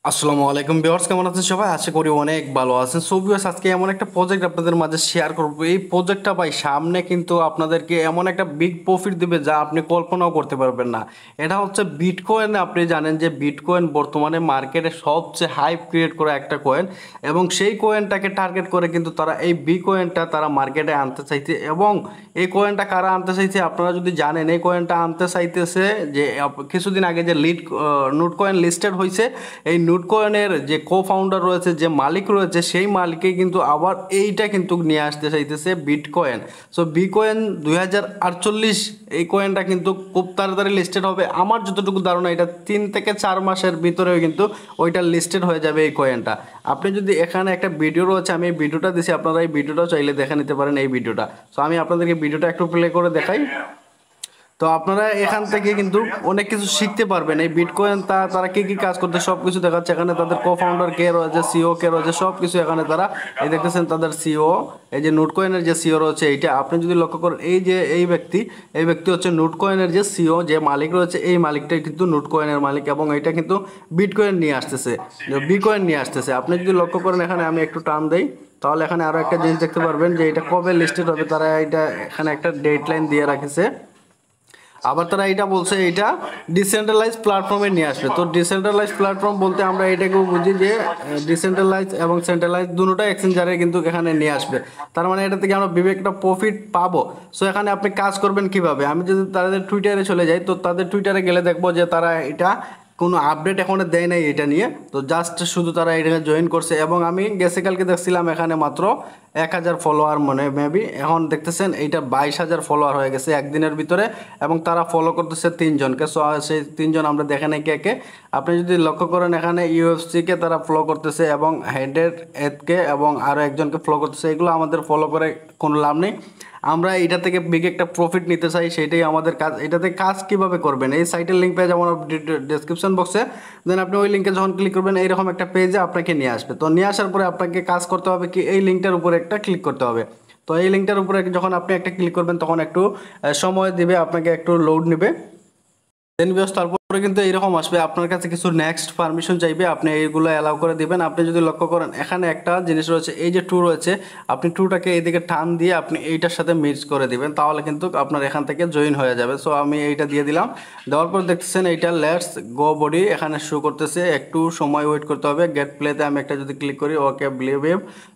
আসসালামু আলাইকুম ভিউয়ার্স, কেমন আছেন সবাই? আশা করি অনেক ভালো আছেন। সো ভিউয়ার্স, আজকে এমন একটা প্রজেক্ট আপনাদের মাঝে শেয়ার করব। এই প্রজেক্টটা ভাই সামনে কিন্তু আপনাদেরকে এমন একটা বিগ প্রফিট দিবে যা আপনি কল্পনাও করতে পারবেন না। এটা হচ্ছে বিটকয়েন। আপনি জানেন যে বিটকয়েন বর্তমানে মার্কেটে সবচেয়ে হাইপ ক্রিয়েট করা একটা কয়েন, এবং সেই কয়েনটাকে টার্গেট করে কিন্তু তারা এই বিটকয়েনটা তারা মার্কেটে আনতে চাইছে। এবং এই কয়েনটা কারা আনতে চাইছে আপনারা যদি জানেন, এই কয়েনটা আনতে চাইতেছে যে কিছুদিন আগে যে নোট কয়েন লিস্টেড হয়েছে, এই নোট কয়েনের যে কো ফাউন্ডার রয়েছে, যে মালিক রয়েছে, সেই মালিকই কিন্তু আবার এইটা কিন্তু নিয়ে আসতে চাইতেছে বিটকয়েন। সো বিটকয়েন 2048 এই কয়েনটা কিন্তু খুব তাড়াতাড়ি লিস্টেড হবে। আমার যতটুকু ধারণা এটা 3 থেকে 4 মাসের ভিতরেও কিন্তু ওইটা লিস্টেড হয়ে যাবে এই কয়েনটা। আপনি যদি এখানে একটা ভিডিও রয়েছে, আমি এই ভিডিওটা দিছি, আপনারা এই ভিডিওটাও চাইলে দেখে নিতে পারেন এই ভিডিওটা। সো আমি আপনাদেরকে ভিডিওটা একটু প্লে করে দেখাই। তো আপনারা এখান থেকে কিন্তু অনেক কিছু শিখতে পারবেন। এই বিটকয়েন তারা কি কি কাজ করতে সব কিছু দেখাচ্ছে এখানে। তাদের কো ফাউন্ডার কে রয়েছে, সিও কে রয়েছে, সব কিছু এখানে তারা এই দেখতেছেন। তাদের সিও, এই যে নোট কয়েনের যে সিও রয়েছে এইটা আপনি যদি লক্ষ্য করেন, এই যে এই ব্যক্তি হচ্ছে নোট কয়েনের যে সিও, যে মালিক রয়েছে, এই মালিকটাই কিন্তু নোট কয়েনের মালিক, এবং এটা কিন্তু বিটকয়েন নিয়ে আসতেছে, বিটকয়েন নিয়ে আসতেছে। আপনি যদি লক্ষ্য করেন এখানে, আমি একটু টান দেই, তাহলে এখানে আরও একটা জিনিস দেখতে পারবেন যে এটা কবে লিস্টেড হবে। তারা এটা এখানে একটা ডেডলাইন দিয়ে রাখেছে। আবার তারা এটা বলছে এটা ডিসেন্ট্রালাইজ প্ল্যাটফর্মে নিয়ে আসবে। তো ডিসেন্ট্রালাইজ প্ল্যাটফর্ম বলতে আমরা এটাকেও বুঝি যে ডিসেন্ট্রালাইজ এবং সেন্ট্রালাইজ দুটোটাই এক্সচেঞ্জারে কিন্তু এখানে নিয়ে আসবে। তার মানে এটা থেকে আমরা একটা প্রফিট পাবো। সো এখানে আপনি কাজ করবেন কিভাবে, আমি যদি তাদের টুইটারে চলে যাই, তো তাদের টুইটারে গেলে দেখবো যে তারা এটা কোনো আপডেট এখনও দেয় নাই এটা নিয়ে। তো জাস্ট শুধু তারা এটাকে জয়েন করছে, এবং আমি গেছে কালকে দেখছিলাম এখানে মাত্র 1000 ফলোয়ার, মানে মেবি এখন দেখতেছেন এইটা 22,000 ফলোয়ার হয়ে গেছে একদিনের ভিতরে, এবং তারা ফলো করতেছে 3জনকে। সো সেই 3জন আমরা দেখে নাই কে কে। আপনি যদি লক্ষ্য করেন এখানে ইউএফসিকে তারা ফলো করতেছে, এবং হেডের এদকে এবং আরও একজনকে ফলো করতেছে। এগুলো আমাদের ফলো করে কোনো লাভ নেই। আমরা এটা থেকে বিগ একটা প্রফিট নিতে চাই, সেটাই আমাদের কাজ। এটাতে কাজ কিভাবে করবেন, এই সাইটের লিঙ্ক পেয়ে যাবেন ডিসক্রিপশন বক্সে। দেন আপনি ওই লিঙ্কে যখন ক্লিক করবেন, এইরকম একটা পেজে আপনাকে নিয়ে আসবে। তো নিয়ে আসার পরে আপনাকে কাজ করতে হবে কি, এই লিঙ্কটার উপরে একটা ক্লিক করতে হবে। তো এই লিঙ্কটার উপরে যখন আপনি একটা ক্লিক করবেন, তখন একটু সময় দিবে, আপনাকে একটু লোড নেবে। দেন বিকজ তারপরে কিন্তু এইরকম আসবে, আপনার কাছে কিছু নেক্সট পারমিশন চাইবে, আপনি এইগুলো অ্যালাউ করে দিবেন। আপনি যদি লক্ষ্য করেন এখানে একটা জিনিস রয়েছে, এই যে টু রয়েছে, আপনি টুটাকে এইদিকে টান দিয়ে আপনি এইটার সাথে মিক্স করে দিবেন, তাহলে কিন্তু আপনার এখান থেকে জয়েন হয়ে যাবে। সো আমি এইটা দিয়ে দিলাম। দেওয়ার পর দেখতেছেন এইটা লেটস গো বডি এখানে শো করতেছে। একটু সময় ওয়েট করতে হবে। গেট প্লেতে আমি একটা যদি ক্লিক করি, ওকে বিলিভ,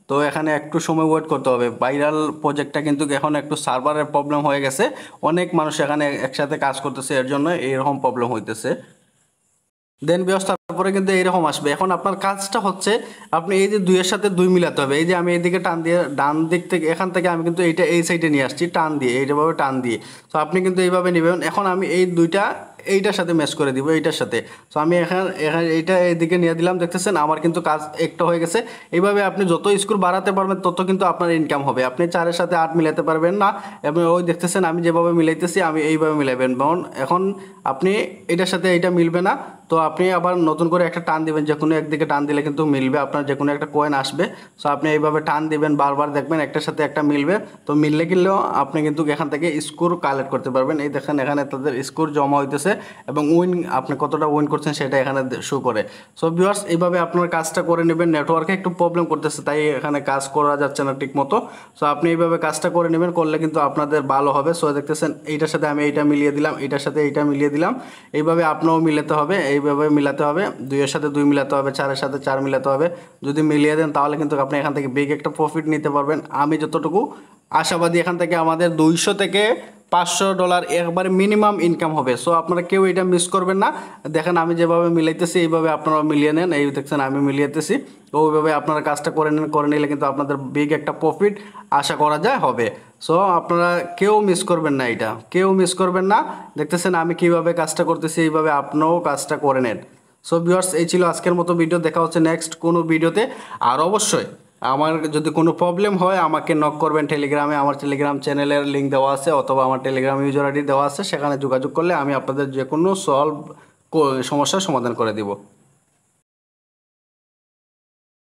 তো এখানে একটু সময় ওয়েট করতে হবে। ভাইরাল প্রজেক্টটা কিন্তু এখন একটু সার্ভারের প্রবলেম হয়ে গেছে, অনেক মানুষ এখানে একসাথে কাজ করতেছে, এর জন্য এইরকম প্রবলেম হইতেছে। দেন ব্যবস্থা তারপরে কিন্তু এইরকম আসবে। এখন আপনার কাজটা হচ্ছে আপনি এই যে দুইয়ের সাথে দুই মিলাতে হবে। এই যে আমি এইদিকে টান দিয়ে ডান দিক থেকে, এখান থেকে আমি কিন্তু এইটা এই সাইডে নিয়ে আসছি টান দিয়ে, এইভাবে টান দিয়ে। তো আপনি কিন্তু এইভাবে নেবেন। এখন আমি এই দুইটা এইটার সাথে ম্যাচ করে দিব, এইটার সাথে। তো আমি এখানে এখানে এইটা এইদিকে নিয়ে দিলাম, দেখতেছেন আমার কিন্তু কাজ একটা হয়ে গেছে। এইভাবে আপনি যত স্কোর বাড়াতে পারবেন তত কিন্তু আপনার ইনকাম হবে। আপনি 4-এর সাথে 8 মিলাতে পারবেন না, এবং ওই দেখতেছেন আমি যেভাবে মিলাইতেছি, আমি এইভাবে মিলাইবেন। এখন আপনি এটার সাথে এইটা মিলবে না, তো আপনি আবার নতুন করে একটা টান দিবেন। যে কোনো একদিকে টান দিলে কিন্তু মিলবে, আপনার যে কোনো একটা কয়েন আসবে। সো আপনি এইভাবে টান দিবেন, বারবার দেখবেন একটার সাথে একটা মিলবে। তো মিললে কিনলেও আপনি কিন্তু এখান থেকে স্কোর কালেক্ট করতে পারবেন। এই দেখেন এখানে তাদের স্কোর জমা হইতেছে, এবং আপনি কতটা উইন করছেন সেটা এখানে শো করে। সো ভিউয়ার্স, এইভাবে আপনার কাজটা করে নেবেন। নেটওয়ার্কে একটু প্রবলেম করতেছে, তাই এখানে কাজ করা যাচ্ছে না ঠিক মতো। সো আপনি এইভাবে কাজটা করে নেবেন, করলে কিন্তু আপনাদের ভালো হবে। সো দেখতেছেন এইটার সাথে আমি এইটা মিলিয়ে দিলাম, এইটার সাথে এইটা মিলিয়ে দিলাম। এইভাবে আপনারও মিলাতে হবে, এইভাবে মিলাতে হবে। 2-এর সাথে 2 মিলাতে হবে, 4-এর সাথে 4 মিলাতে হবে। যদি মিলিয়ে দেন তাহলে কিন্তু আপনি এখান থেকে বিগ একটা প্রফিট নিতে পারবেন। আমি যতটুকু আশাবাদী, এখান থেকে আমাদের $200 থেকে $500 একবারে মিনিমাম ইনকাম হবে। সো আপনারা কেউ এটা মিস করবেন না। দেখেন আমি যেভাবে মিলাইতেছি, এইভাবে আপনারা মিলিয়ে নেন। এই দেখছেন আমি মিলিয়েতেছি, তো ওইভাবে আপনারা কাজটা করে নেন। করে নিলে কিন্তু আপনাদের বিগ একটা প্রফিট আশা করা যায় হবে। সো আপনারা কেউ মিস করবেন না, এটা কেউ মিস করবেন না। দেখতেছেন আমি কিভাবে কাজটা করতেছি, এইভাবে আপনিও কাজটা করে নেন। সো ভিউয়ার্স, এই ছিল আজকের মতো ভিডিও। দেখা হচ্ছে নেক্সট কোনো ভিডিওতে। আর অবশ্যই আমার যদি কোনো প্রবলেম হয় আমাকে নক করবেন টেলিগ্রামে। আমার টেলিগ্রাম চ্যানেলের লিঙ্ক দেওয়া আছে, অথবা আমার টেলিগ্রাম ইউজার আইডি দেওয়া আছে, সেখানে যোগাযোগ করলে আমি আপনাদের যে কোনো সমস্যার সমাধান করে দিব।